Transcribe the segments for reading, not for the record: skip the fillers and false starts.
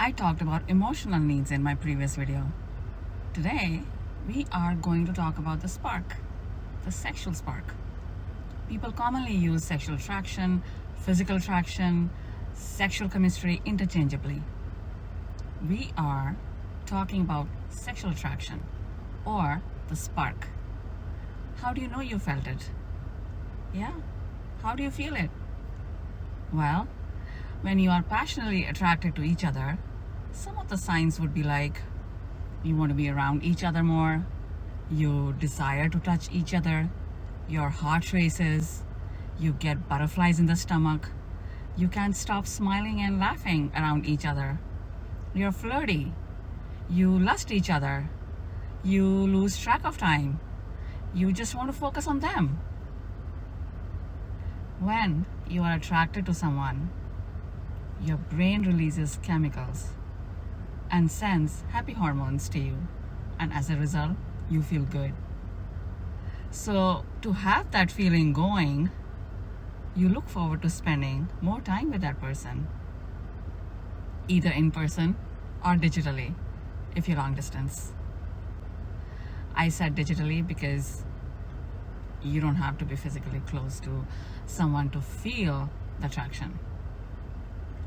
I talked about emotional needs in my previous video. Today, we are going to talk about the spark, the sexual spark. People commonly use sexual attraction, physical attraction, sexual chemistry interchangeably. We are talking about sexual attraction or the spark. How do you know you felt it? Yeah? How do you feel it? Well, when you are passionately attracted to each other, some of the signs would be like you want to be around each other more, you desire to touch each other, your heart races, you get butterflies in the stomach, you can't stop smiling and laughing around each other, you're flirty, you lust each other, you lose track of time, you just want to focus on them. When you are attracted to someone, your brain releases chemicals and sends happy hormones to you, and as a result, you feel good. So, to have that feeling going, you look forward to spending more time with that person, either in person or digitally, if you're long distance. I said digitally because you don't have to be physically close to someone to feel the attraction.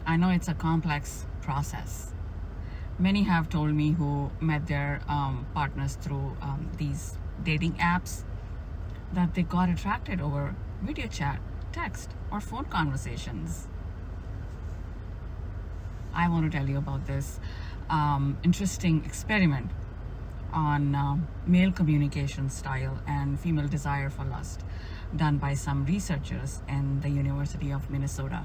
I know it's a complex process. Many have told me who met their partners through these dating apps that they got attracted over video chat, text, or phone conversations. I want to tell you about this interesting experiment on male communication style and female desire for lust done by some researchers in the University of Minnesota.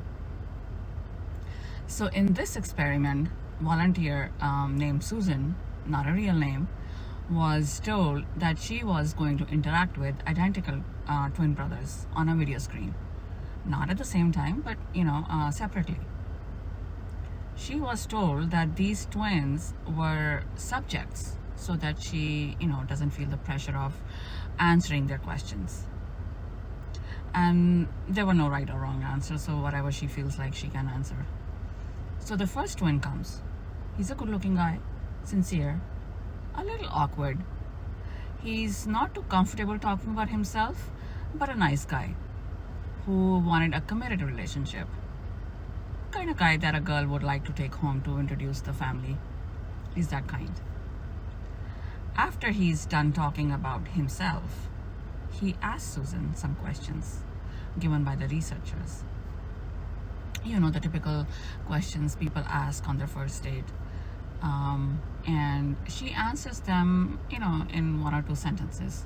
So in this experiment, volunteer named Susan, not a real name, was told that she was going to interact with identical twin brothers on a video screen. Not at the same time, but separately. She was told that these twins were subjects so that she, doesn't feel the pressure of answering their questions. And there were no right or wrong answers, so whatever she feels like she can answer. So the first twin comes. He's a good-looking guy, sincere, a little awkward. He's not too comfortable talking about himself, but a nice guy who wanted a committed relationship. Kind of guy that a girl would like to take home to introduce the family. He's that kind. After he's done talking about himself, he asks Susan some questions given by the researchers. The typical questions people ask on their first date. And she answers them, in one or two sentences.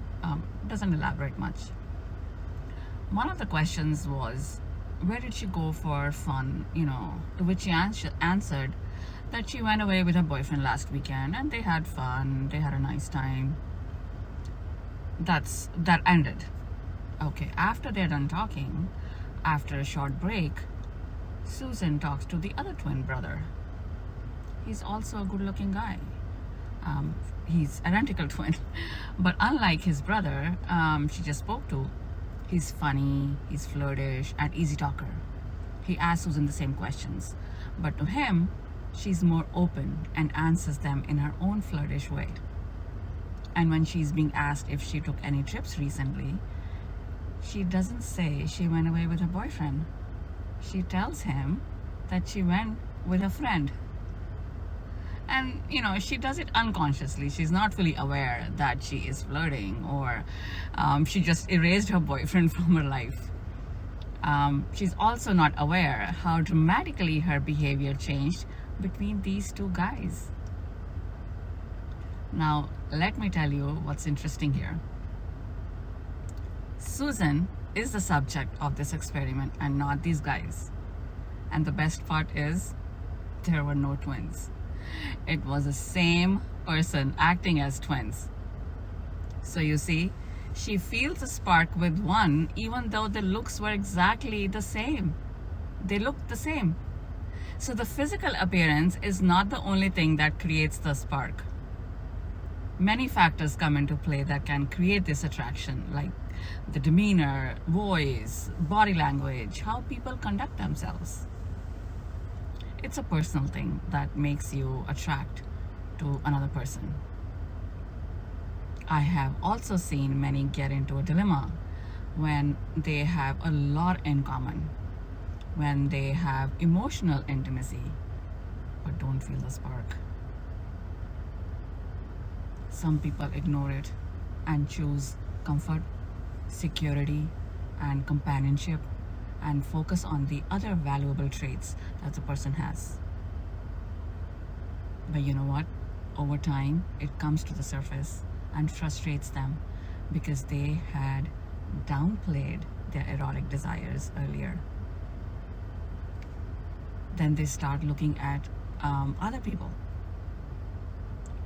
Doesn't elaborate much. One of the questions was, where did she go for fun? To which she answered that she went away with her boyfriend last weekend and they had fun, they had a nice time. That ended. Okay, after they're done talking, after a short break, Susan talks to the other twin brother. He's also a good-looking guy. He's identical twin, but unlike his brother, she just spoke to, he's funny, he's flirtish, and easy talker. He asks Susan the same questions, but to him, she's more open and answers them in her own flirtish way. And when she's being asked if she took any trips recently, she doesn't say she went away with her boyfriend. She tells him that she went with a friend. And, she does it unconsciously. She's not fully aware that she is flirting or she just erased her boyfriend from her life. She's also not aware how dramatically her behavior changed between these two guys. Now, let me tell you what's interesting here. Susan is the subject of this experiment and not these guys. And the best part is, there were no twins. It was the same person acting as twins. So you see, she feels a spark with one even though the looks were exactly the same. They looked the same. So the physical appearance is not the only thing that creates the spark. Many factors come into play that can create this attraction, like the demeanor, voice, body language, how people conduct themselves. It's a personal thing that makes you attract to another person. I have also seen many get into a dilemma when they have a lot in common, when they have emotional intimacy but don't feel the spark. Some people ignore it and choose comfort, security, and companionship and focus on the other valuable traits that the person has. But you know what? Over time, it comes to the surface and frustrates them because they had downplayed their erotic desires earlier. Then they start looking at other people.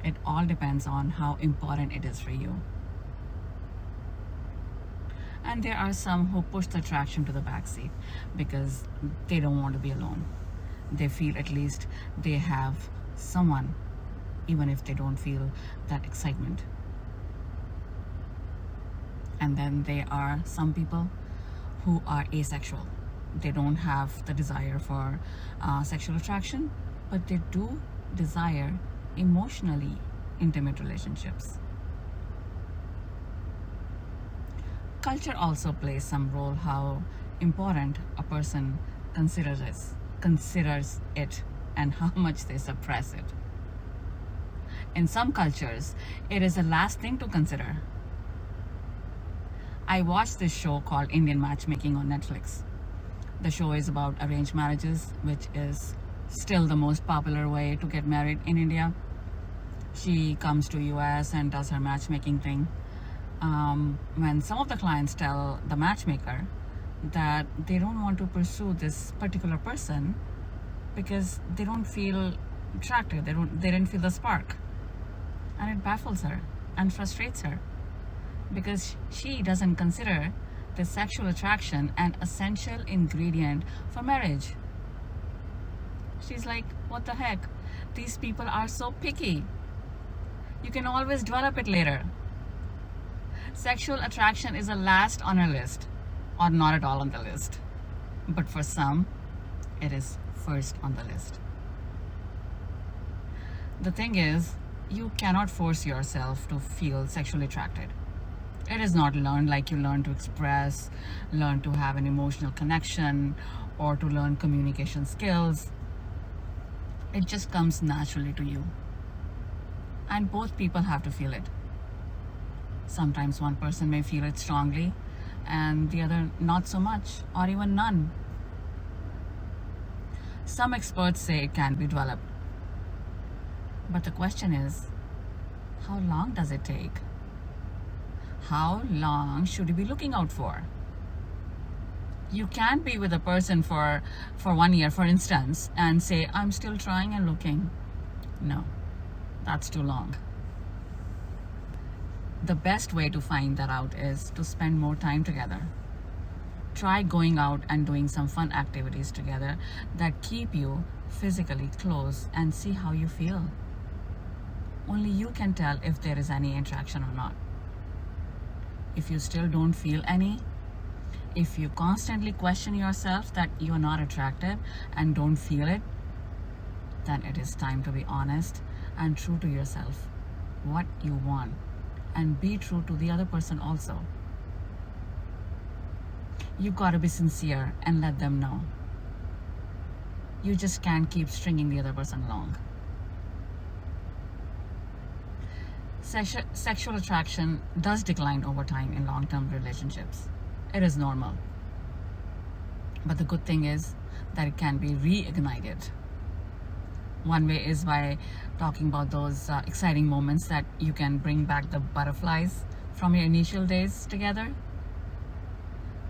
It all depends on how important it is for you. And there are some who push the attraction to the backseat because they don't want to be alone. They feel at least they have someone, even if they don't feel that excitement. And then there are some people who are asexual. They don't have the desire for sexual attraction, but they do desire emotionally intimate relationships. Culture also plays some role how important a person considers it and how much they suppress it. In some cultures, it is the last thing to consider. I watched this show called Indian Matchmaking on Netflix. The show is about arranged marriages, which is still the most popular way to get married in India. She comes to US and does her matchmaking thing. When some of the clients tell the matchmaker that they don't want to pursue this particular person because they don't feel attracted, they didn't feel the spark, and it baffles her and frustrates her because she doesn't consider the sexual attraction an essential ingredient for marriage. She's like, what the heck? These people are so picky. You can always develop it later. Sexual attraction is a last on her list, or not at all on the list. But for some, it is first on the list. The thing is, you cannot force yourself to feel sexually attracted. It is not learned like you learn to express, learn to have an emotional connection, or to learn communication skills. It just comes naturally to you. And both people have to feel it. Sometimes one person may feel it strongly and the other not so much, or even none. Some experts say it can be developed. But the question is, how long does it take? How long should you be looking out for? You can't be with a person for 1 year, for instance, and say, I'm still trying and looking. No, that's too long. The best way to find that out is to spend more time together. Try going out and doing some fun activities together that keep you physically close and see how you feel. Only you can tell if there is any attraction or not. If you still don't feel any, if you constantly question yourself that you are not attractive and don't feel it, then it is time to be honest and true to yourself, what you want, and be true to the other person also. You gotta be sincere and let them know. You just can't keep stringing the other person along. Sexual attraction does decline over time in long-term relationships. It is normal. But the good thing is that it can be reignited. One way is by talking about those exciting moments that you can bring back the butterflies from your initial days together.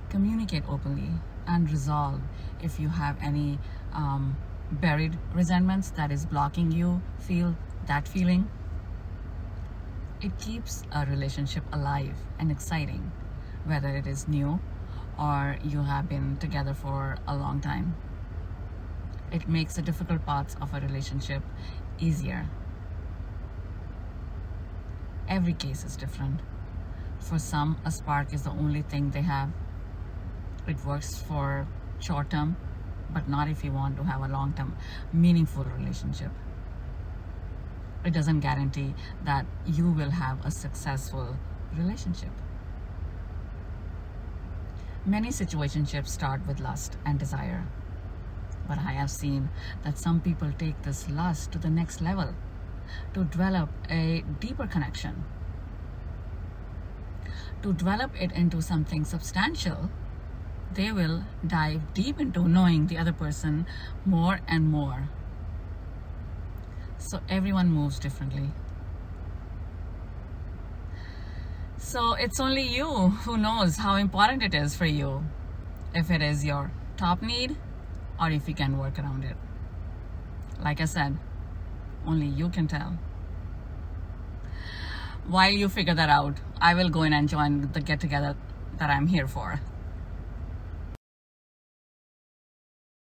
Communicate openly and resolve if you have any buried resentments that is blocking you feel that feeling. It keeps a relationship alive and exciting, whether it is new or you have been together for a long time. It makes the difficult parts of a relationship easier. Every case is different. For some, a spark is the only thing they have. It works for short term, but not if you want to have a long-term, meaningful relationship. It doesn't guarantee that you will have a successful relationship. Many situationships start with lust and desire, but I have seen that some people take this lust to the next level to develop a deeper connection, to develop it into something substantial. They will dive deep into knowing the other person more and more. So everyone moves differently. So it's only you who knows how important it is for you, if it is your top need or if you can work around it. Like I said, only you can tell. While you figure that out, I will go in and join the get together that I'm here for.